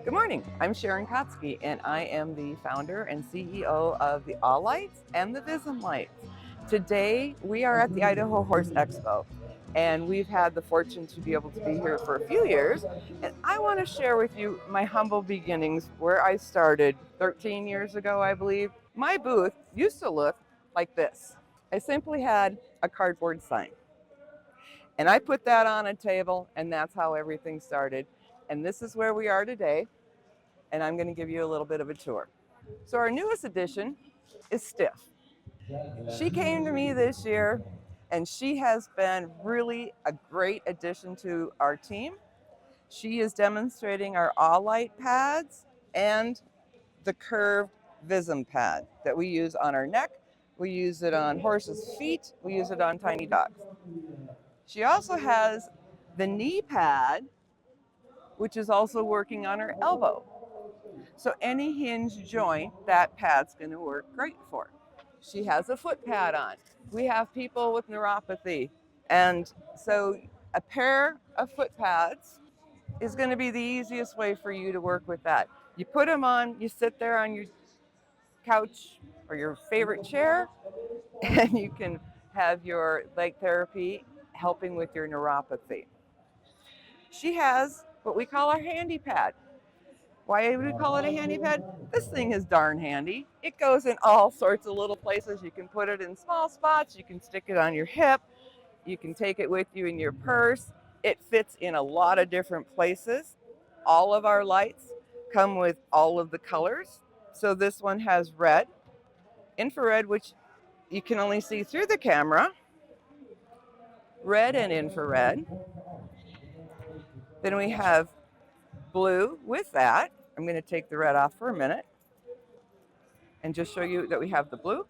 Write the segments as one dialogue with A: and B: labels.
A: Good morning. I'm Sharon Katzke, and I am the founder and CEO of the AAH Light and the Visum Light. Today, we are at the Idaho Horse Expo, and we've had the fortune to be able to be here for a few years. And I want to share with you my humble beginnings, where I started 13 years ago, I believe. My booth used to look like this. I simply had a cardboard sign, and I put that on a table, and that's how everything started. And this is where we are today, and I'm going to give you a little bit of a tour. So our newest addition is Stiff. She came to me this year, and she has been really a great addition to our team. She is demonstrating our AAH Light pads and the curved Visum pad that we use on our neck. We use it on horses' feet. We use it on tiny dogs. She also has the knee pad, which is also working on her elbow. So any hinge joint, that pad's going to work great for. She has a foot pad on. We have people with neuropathy, and so a pair of foot pads is going to be the easiest way for you to work with that. You put them on, you sit there on your couch or your favorite chair, and you can have your leg therapy helping with your neuropathy. She has what we call our handy pad. Why do we call it a handy pad? This thing is darn handy. It goes in all sorts of little places. You can put it in small spots. You can stick it on your hip. You can take it with you in your purse. It fits in a lot of different places. All of our lights come with all of the colors. So this one has red, infrared, which you can only see through the camera, red and infrared. Then we have blue with that. I'm going to take the red off for a minute and just show you that we have the blue,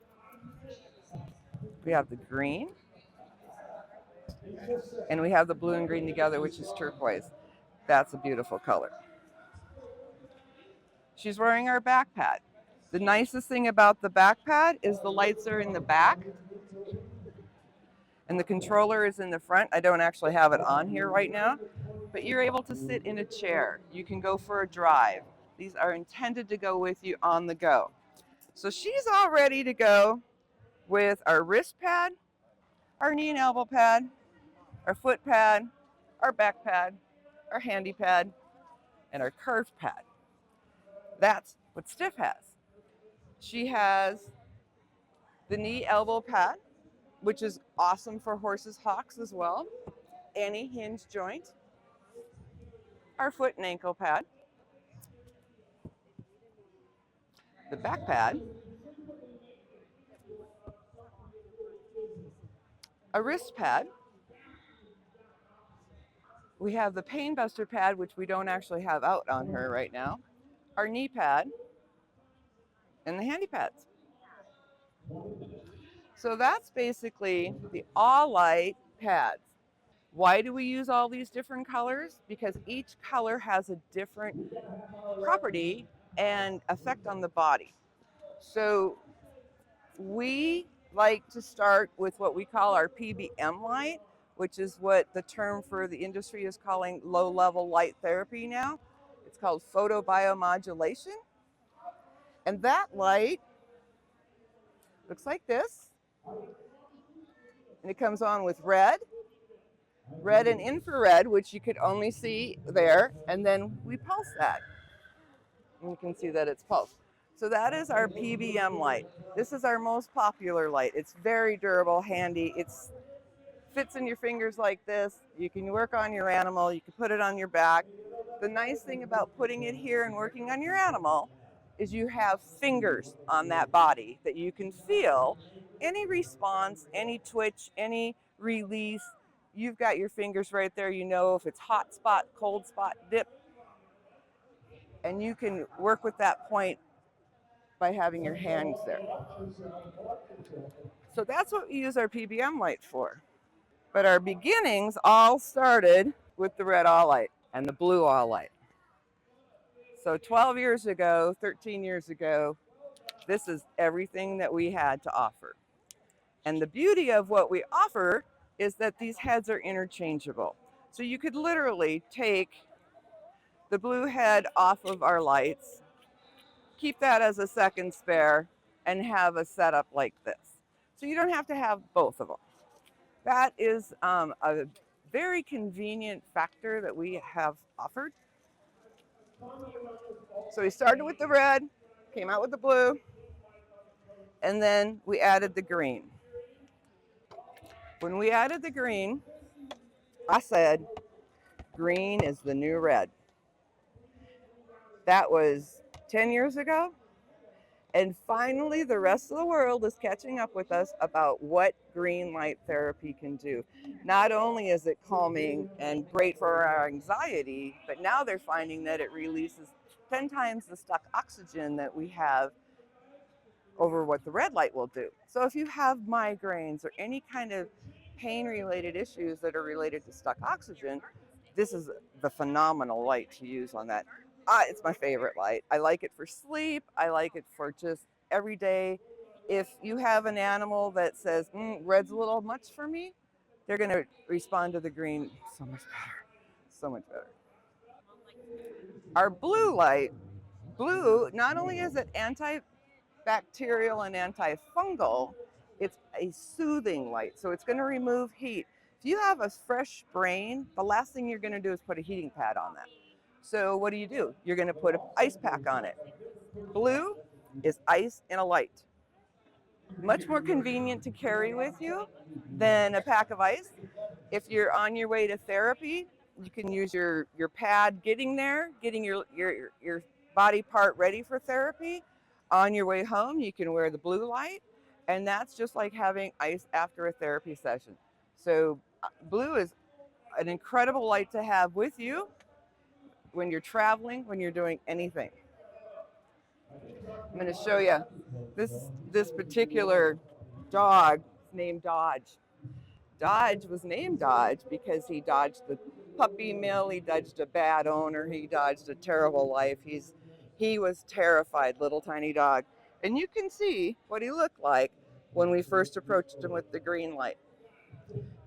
A: we have the green, and we have the blue and green together, which is turquoise. That's a beautiful color. She's wearing our back pad. The nicest thing about the back pad is the lights are in the back and the controller is in the front. I don't actually have it on here right now, but you're able to sit in a chair. You can go for a drive. These are intended to go with you on the go. So she's all ready to go with our wrist pad, our knee and elbow pad, our foot pad, our back pad, our handy pad, and our curved pad. That's what Stiff has. She has the knee elbow pad, which is awesome for horses' hocks as well. Any hinge joint. Our foot and ankle pad. The back pad. A wrist pad. We have the pain buster pad, which we don't actually have out on her right now. Our knee pad. And the handy pads. So that's basically the AAH Light pads. Why do we use all these different colors? Because each color has a different property and effect on the body. So we like to start with what we call our PBM light, which is what the term for the industry is calling low-level light therapy now. It's called photobiomodulation. And that light looks like this. And it comes on with red and infrared, which you could only see there, and then we pulse that. And you can see that it's pulsed. So that is our PBM light. This is our most popular light. It's very durable, handy. It fits in your fingers like this. You can work on your animal. You can put it on your back. The nice thing about putting it here and working on your animal is you have fingers on that body that you can feel any response, any twitch, any release. You've got your fingers right there. You know if it's hot spot, cold spot, dip. And you can work with that point by having your hands there. So that's what we use our PBM light for. But our beginnings all started with the red AAH Light and the blue AAH Light. So 12 years ago, 13 years ago, this is everything that we had to offer. And the beauty of what we offer is that these heads are interchangeable. So you could literally take the blue head off of our lights, keep that as a second spare, and have a setup like this. So you don't have to have both of them. That is a very convenient factor that we have offered. So we started with the red, came out with the blue, and then we added the green. When we added the green, I said, green is the new red. That was 10 years ago. And finally, the rest of the world is catching up with us about what green light therapy can do. Not only is it calming and great for our anxiety, but now they're finding that it releases 10 times the stuck oxygen that we have over what the red light will do. So if you have migraines or any kind of pain-related issues that are related to stuck oxygen, this is the phenomenal light to use on that. It's my favorite light. I like it for sleep. I like it for just every day. If you have an animal that says, red's a little much for me, they're going to respond to the green so much better. So much better. Our blue light, blue, not only is it antibacterial and antifungal, it's a soothing light. So it's going to remove heat. If you have a fresh brain, the last thing you're going to do is put a heating pad on that. So what do? You're going to put an ice pack on it. Blue is ice in a light. Much more convenient to carry with you than a pack of ice. If you're on your way to therapy, you can use your pad getting there, getting your body part ready for therapy. On your way home, you can wear the blue light, and that's just like having ice after a therapy session. So blue is an incredible light to have with you when you're traveling, when you're doing anything. I'm going to show you this particular dog named Dodge. Dodge was named Dodge because he dodged the puppy mill, he dodged a bad owner, he dodged a terrible life. He was terrified, little tiny dog. And you can see what he looked like when we first approached him with the green light.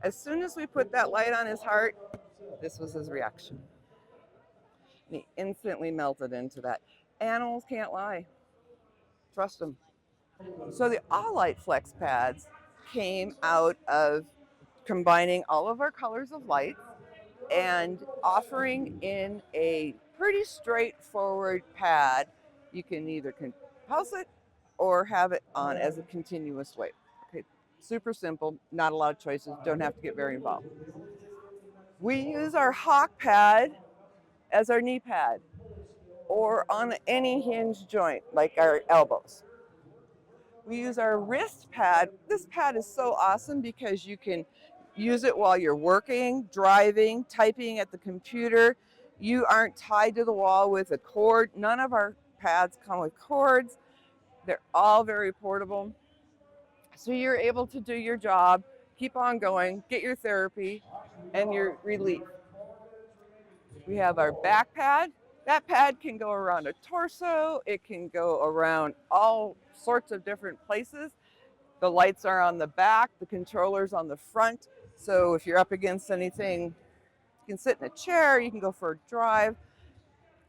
A: As soon as we put that light on his heart, this was his reaction. And he instantly melted into that. Animals can't lie. Trust them. So the All Light Flex pads came out of combining all of our colors of light and offering in a pretty straightforward pad. You can either pulse it or have it on as a continuous wave. Okay, super simple, not a lot of choices, don't have to get very involved. We use our Hock Pad as our knee pad or on any hinge joint like our elbows. We use our wrist pad. This pad is so awesome because you can use it while you're working, driving, typing at the computer. You aren't tied to the wall with a cord. None of our pads come with cords. They're all very portable. So you're able to do your job, keep on going, get your therapy, and your relief. We have our back pad. That pad can go around a torso. It can go around all sorts of different places. The lights are on the back, the controller's on the front. So if you're up against anything, you can sit in a chair, you can go for a drive.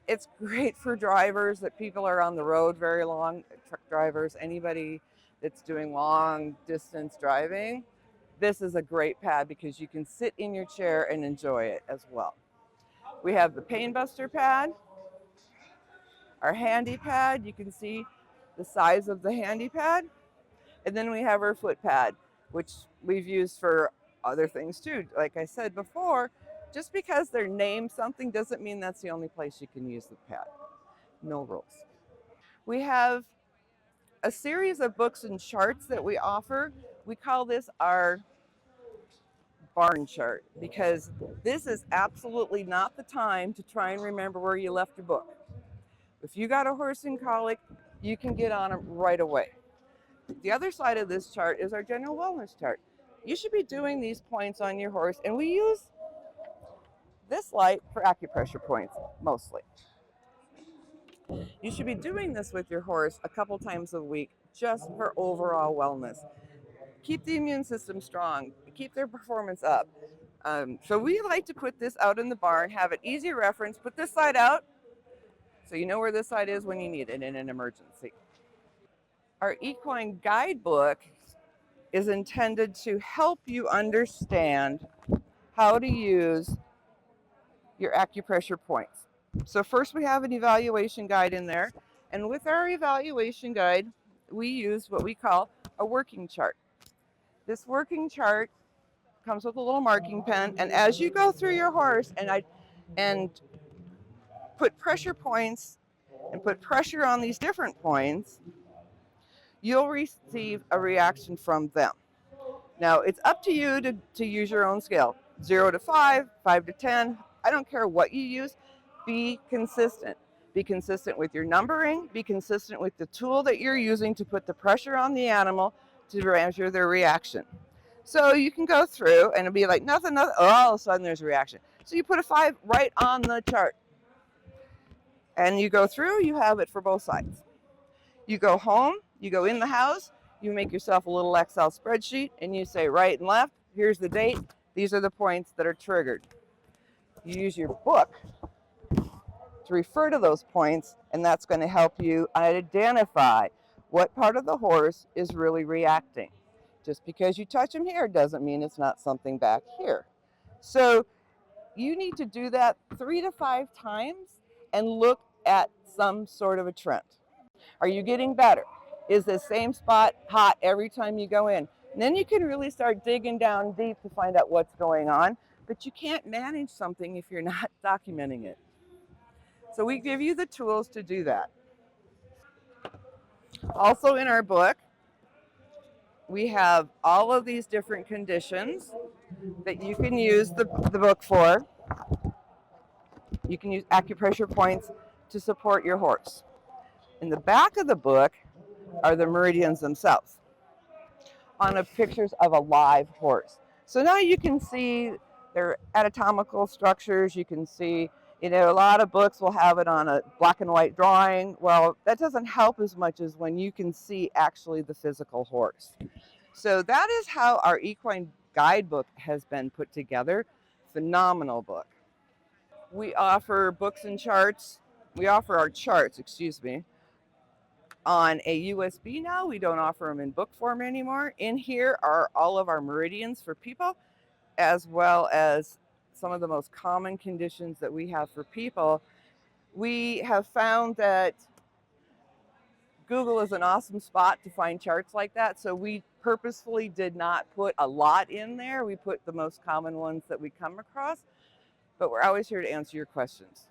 A: It's great for drivers that people are on the road very long, truck drivers, anybody that's doing long distance driving. This is a great pad because you can sit in your chair and enjoy it as well. We have the Pain Buster pad, our handy pad. You can see the size of the handy pad. And then we have our foot pad, which we've used for other things too. Like I said before, just because they're named something doesn't mean that's the only place you can use the pad. No rules. We have a series of books and charts that we offer. We call this our barn chart because this is absolutely not the time to try and remember where you left your book. If you got a horse in colic, you can get on it right away. The other side of this chart is our general wellness chart. You should be doing these points on your horse, and we use this light for acupressure points, mostly. You should be doing this with your horse a couple times a week just for overall wellness. Keep the immune system strong, keep their performance up. So we like to put this out in the barn, have it easy reference, put this side out so you know where this side is when you need it in an emergency. Our equine guidebook is intended to help you understand how to use your acupressure points. So first we have an evaluation guide in there, and with our evaluation guide, we use what we call a working chart. This working chart comes with a little marking pen, and as you go through your horse and put pressure points and put pressure on these different points, you'll receive a reaction from them. Now, it's up to you to use your own scale. 0 to 5, 5 to 10, I don't care what you use, be consistent. Be consistent with your numbering, be consistent with the tool that you're using to put the pressure on the animal to measure their reaction. So you can go through and it'll be like nothing, oh, all of a sudden there's a reaction. So you put a 5 right on the chart. And you go through, you have it for both sides. You go home, you go in the house, you make yourself a little Excel spreadsheet and you say right and left, here's the date, these are the points that are triggered. You use your book to refer to those points, and that's going to help you identify what part of the horse is really reacting. Just because you touch them here doesn't mean it's not something back here. So you need to do that 3 to 5 times and look at some sort of a trend. Are you getting better? Is the same spot hot every time you go in? And then you can really start digging down deep to find out what's going on, but you can't manage something if you're not documenting it. So we give you the tools to do that. Also in our book, we have all of these different conditions that you can use the book for. You can use acupressure points to support your horse. In the back of the book are the meridians themselves on pictures of a live horse. So now you can see their anatomical structures. You can see, a lot of books will have it on a black and white drawing. Well, that doesn't help as much as when you can see actually the physical horse. So that is how our equine guidebook has been put together. Phenomenal book. We offer books and charts. We offer our charts, on a USB now. We don't offer them in book form anymore. In here are all of our meridians for people, as well as some of the most common conditions that we have for people. We have found that Google is an awesome spot to find charts like that, so we purposefully did not put a lot in there. We put the most common ones that we come across, but we're always here to answer your questions.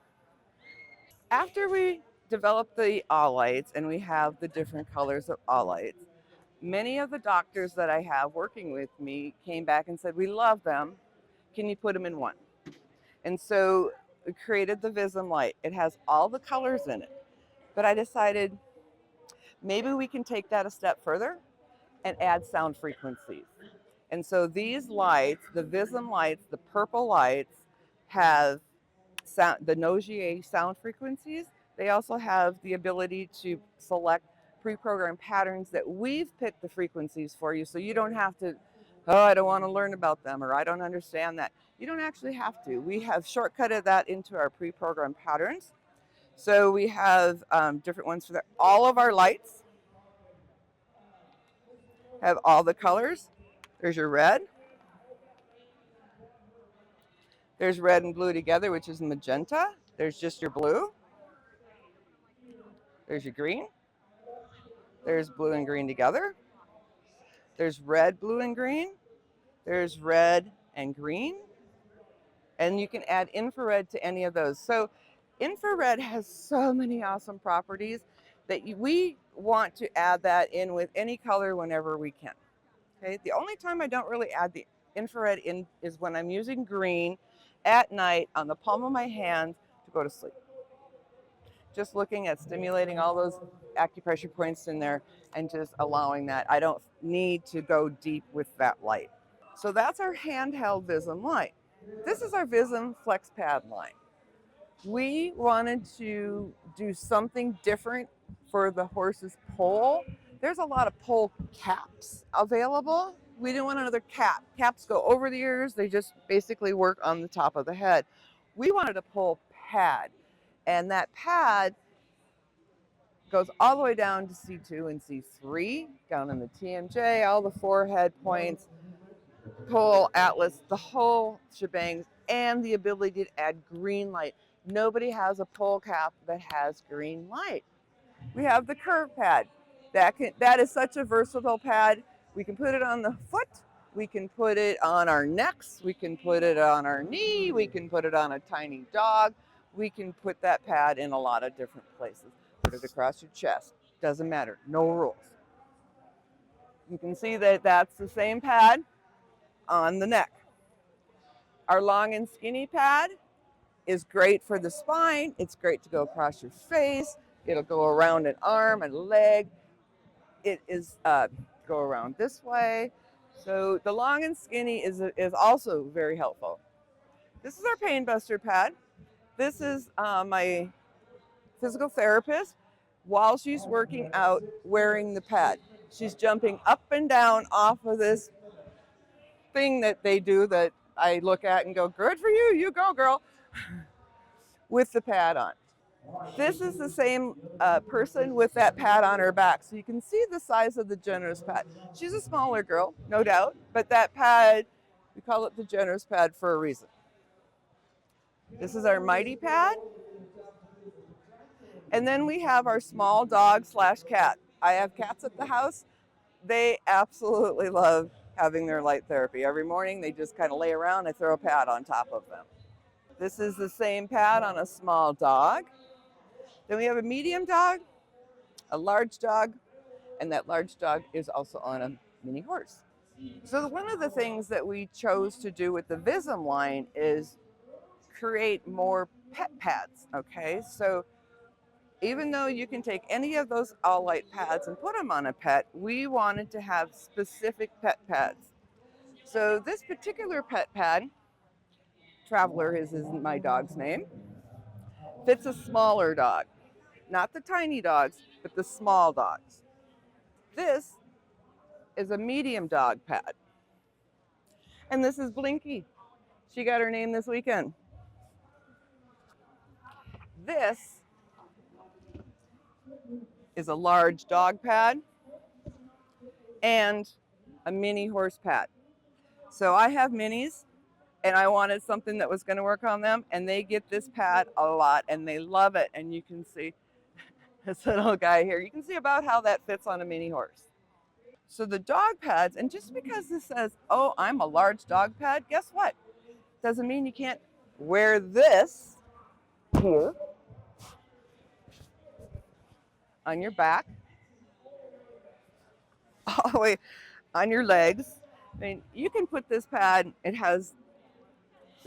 A: After we develop the Lights and we have the different colors of Lights, many of the doctors that I have working with me came back and said, we love them, can you put them in one? And so we created the Visum Light. It has all the colors in it, but I decided maybe we can take that a step further and add sound frequencies. And so these lights, the Visum lights, the purple lights, have the Nogier sound frequencies. They also have the ability to select pre-programmed patterns that we've picked the frequencies for you, so you don't have to, oh, I don't want to learn about them, or I don't understand that. You don't actually have to. We have shortcutted that into our pre-programmed patterns. So we have different ones for that. All of our lights have all the colors. There's your red. There's red and blue together, which is magenta. There's just your blue. There's your green. There's blue and green together. There's red, blue, and green. There's red and green. And you can add infrared to any of those. So infrared has so many awesome properties that we want to add that in with any color whenever we can. Okay. The only time I don't really add the infrared in is when I'm using green at night on the palm of my hand to go to sleep. Just looking at stimulating all those acupressure points in there and just allowing that. I don't need to go deep with that light. So that's our handheld Visum Light. This is our Visum Flex Pad light. We wanted to do something different for the horse's pole. There's a lot of pole caps available, We didn't want another cap. Caps go over the ears. They just basically work on the top of the head. We wanted a pull pad, and that pad goes all the way down to C2 and C3, down in the TMJ, all the forehead points, pull, atlas, the whole shebang, and the ability to add green light. Nobody has a pull cap that has green light. We have the curve pad. That is such a versatile pad. We can put it on the foot. We can put it on our necks. We can put it on our knee. We can put it on a tiny dog. We can put that pad in a lot of different places. Put it across your chest. Doesn't matter. No rules. You can see that that's the same pad on the neck. Our long and skinny pad is great for the spine. It's great to go across your face. It'll go around an arm, a leg. It is go around this way. So the long and skinny is also very helpful. This is our pain buster pad. This is my physical therapist while she's working out wearing the pad. She's jumping up and down off of this thing that they do that I look at and go, good for you, you go girl, with the pad on. This is the same person with that pad on her back. So you can see the size of the generous pad. She's a smaller girl, no doubt, but that pad, we call it the generous pad for a reason. This is our mighty pad. And then we have our small dog / cat. I have cats at the house. They absolutely love having their light therapy. Every morning they just kind of lay around and throw a pad on top of them. This is the same pad on a small dog. Then we have a medium dog, a large dog, and that large dog is also on a mini horse. So one of the things that we chose to do with the Visum line is create more pet pads, okay? So even though you can take any of those all light pads and put them on a pet, we wanted to have specific pet pads. So this particular pet pad, Traveler is my dog's name, fits a smaller dog. Not the tiny dogs, but the small dogs. This is a medium dog pad. And this is Blinky. She got her name this weekend. This is a large dog pad and a mini horse pad. So I have minis and I wanted something that was going to work on them, and they get this pad a lot and they love it. And you can see this little guy here. You can see about how that fits on a mini horse. So the dog pads, and just because this says, oh, I'm a large dog pad, guess what? Doesn't mean you can't wear this here on your back, all the way on your legs. I mean, you can put this pad, it has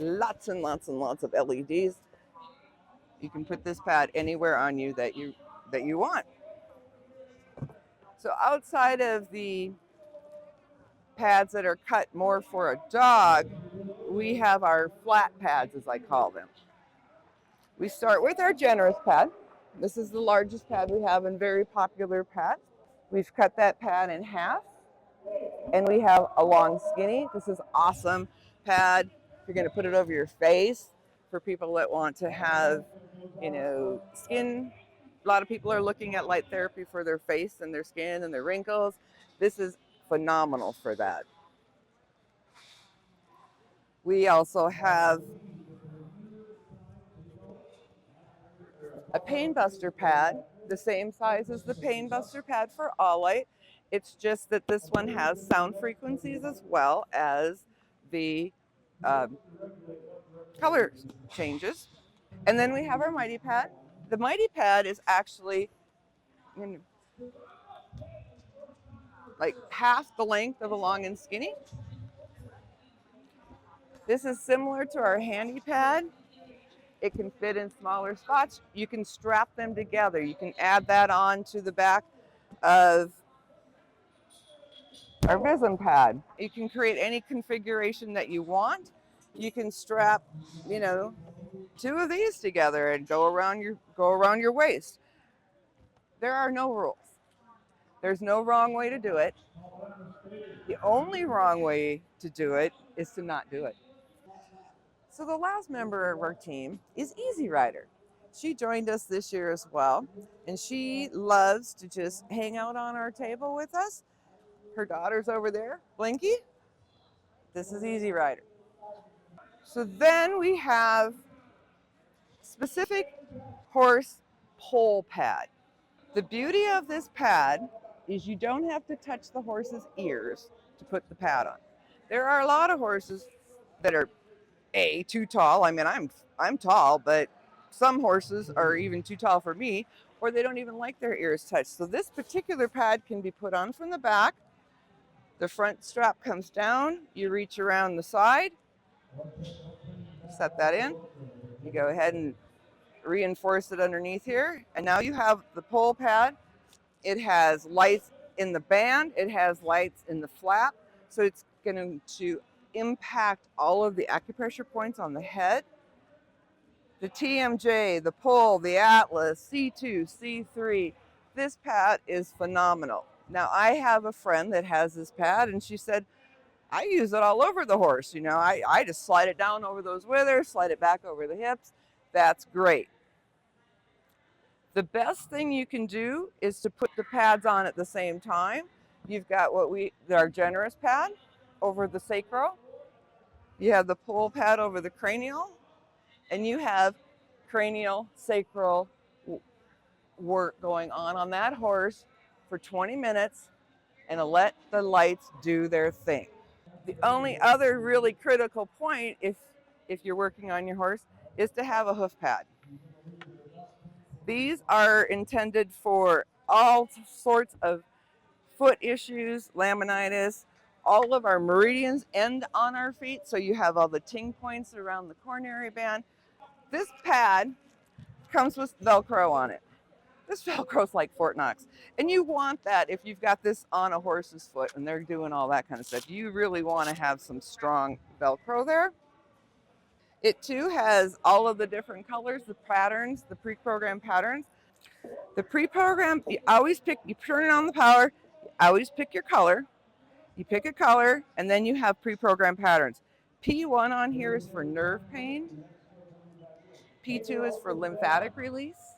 A: lots and lots and lots of LEDs. You can put this pad anywhere on you that you want. So outside of the pads that are cut more for a dog, we have our flat pads, as I call them. We start with our generous pad. This is the largest pad we have and very popular pad. We've cut that pad in half, and we have a long skinny. This is awesome pad. You're going to put it over your face for people that want to have, skin. A lot of people are looking at light therapy for their face and their skin and their wrinkles. This is phenomenal for that. We also have a pain buster pad, the same size as the pain buster pad for All Light. It's just that this one has sound frequencies as well as the color changes. And then we have our Mighty Pad. The Mighty Pad is actually like half the length of a long and skinny. This is similar to our Handy Pad. It can fit in smaller spots. You can strap them together. You can add that on to the back of our Visum pad. You can create any configuration that you want. You can strap, two of these together and go around your waist. There are no rules. There's no wrong way to do it. The only wrong way to do it is to not do it. So the last member of our team is Easy Rider. She joined us this year as well, and she loves to just hang out on our table with us. Her daughter's over there, Blinky. This is Easy Rider. So then we have specific horse pole pad. The beauty of this pad is you don't have to touch the horse's ears to put the pad on. There are a lot of horses that are too tall. I mean, I'm tall, but some horses are even too tall for me, or they don't even like their ears touched. So this particular pad can be put on from the back. The front strap comes down, you reach around the side, set that in, you go ahead and reinforce it underneath here, and now you have the pole pad. It has lights in the band, it has lights in the flap, so it's going to impact all of the acupressure points on the head. The TMJ, the pole, the Atlas, C2, C3, this pad is phenomenal. Now I have a friend that has this pad, and she said, I use it all over the horse. You know, I just slide it down over those withers, slide it back over the hips. That's great. The best thing you can do is to put the pads on at the same time. You've got our generous pad over the sacral. You have the pole pad over the cranial, and you have cranial sacral work going on that horse for 20 minutes, and let the lights do their thing. The only other really critical point, if you're working on your horse, is to have a hoof pad. These are intended for all sorts of foot issues, laminitis. All of our meridians end on our feet, so you have all the ting points around the coronary band. This pad comes with Velcro on it. This Velcro's like Fort Knox. And you want that if you've got this on a horse's foot and they're doing all that kind of stuff. You really want to have some strong Velcro there. It too has all of the different colors, the patterns, the pre-programmed patterns. The pre-programmed, you turn it on the power, you always pick your color. You pick a color, and then you have pre-programmed patterns. P1 on here is for nerve pain. P2 is for lymphatic release.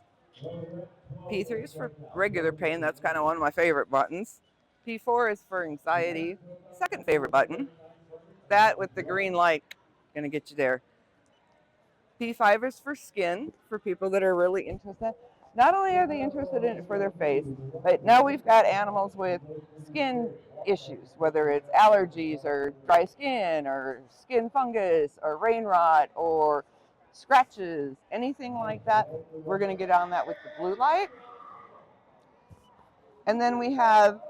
A: P3 is for regular pain. That's kind of one of my favorite buttons. P4 is for anxiety. Second favorite button. That with the green light, gonna get you there. P5 is for skin, for people that are really interested. Not only are they interested in it for their face, but now we've got animals with skin issues, whether it's allergies or dry skin or skin fungus or rain rot or scratches, anything like that. We're going to get on that with the blue light. And then we have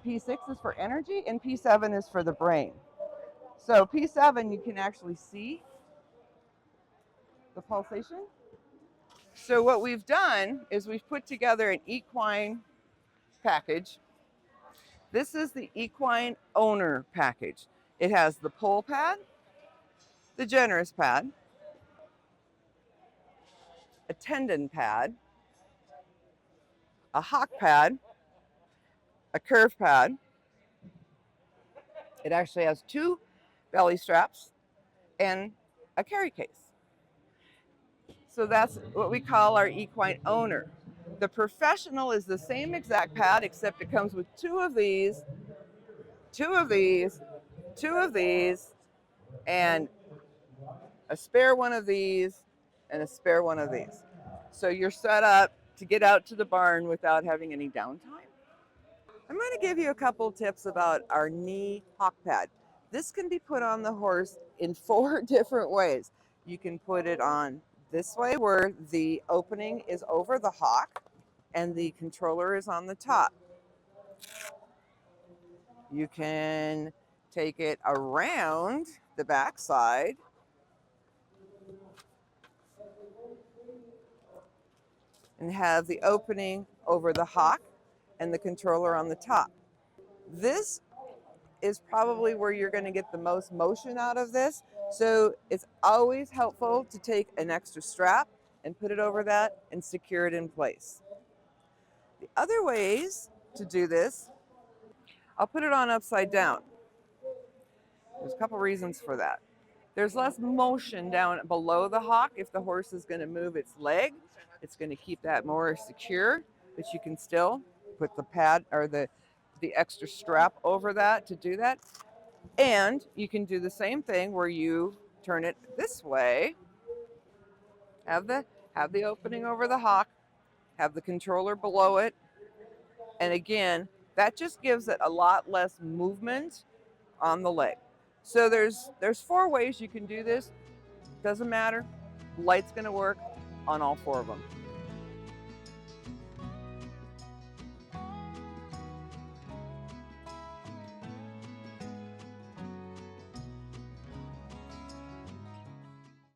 A: P6 is for energy and P7 is for the brain. So P7, you can actually see the pulsation. So what we've done is we've put together an equine package. This is the equine owner package. It has the pole pad, the generous pad, a tendon pad, a Hock Pad, a curve pad. It actually has 2 belly straps and a carry case. So that's what we call our equine owner. The professional is the same exact pad, except it comes with 2 of these, 2 of these, 2 of these, and a spare one of these, and a spare one of these. So you're set up to get out to the barn without having any downtime. I'm going to give you a couple tips about our knee Hock Pad. This can be put on the horse in 4 different ways. You can put it on this way where the opening is over the hock and the controller is on the top. You can take it around the backside and have the opening over the hock and the controller on the top. This is probably where you're going to get the most motion out of this. So it's always helpful to take an extra strap and put it over that and secure it in place. The other ways to do this I'll put it on upside down. There's a couple reasons for that. There's less motion down below the hock. If the horse is going to move its leg, it's going to keep that more secure, but you can still put the pad or the extra strap over that to do that. And you can do the same thing where you turn it this way, have the opening over the hock, have the controller below it. And again, that just gives it a lot less movement on the leg. So there's 4 ways you can do this. Doesn't matter. Light's going to work on all 4 of them.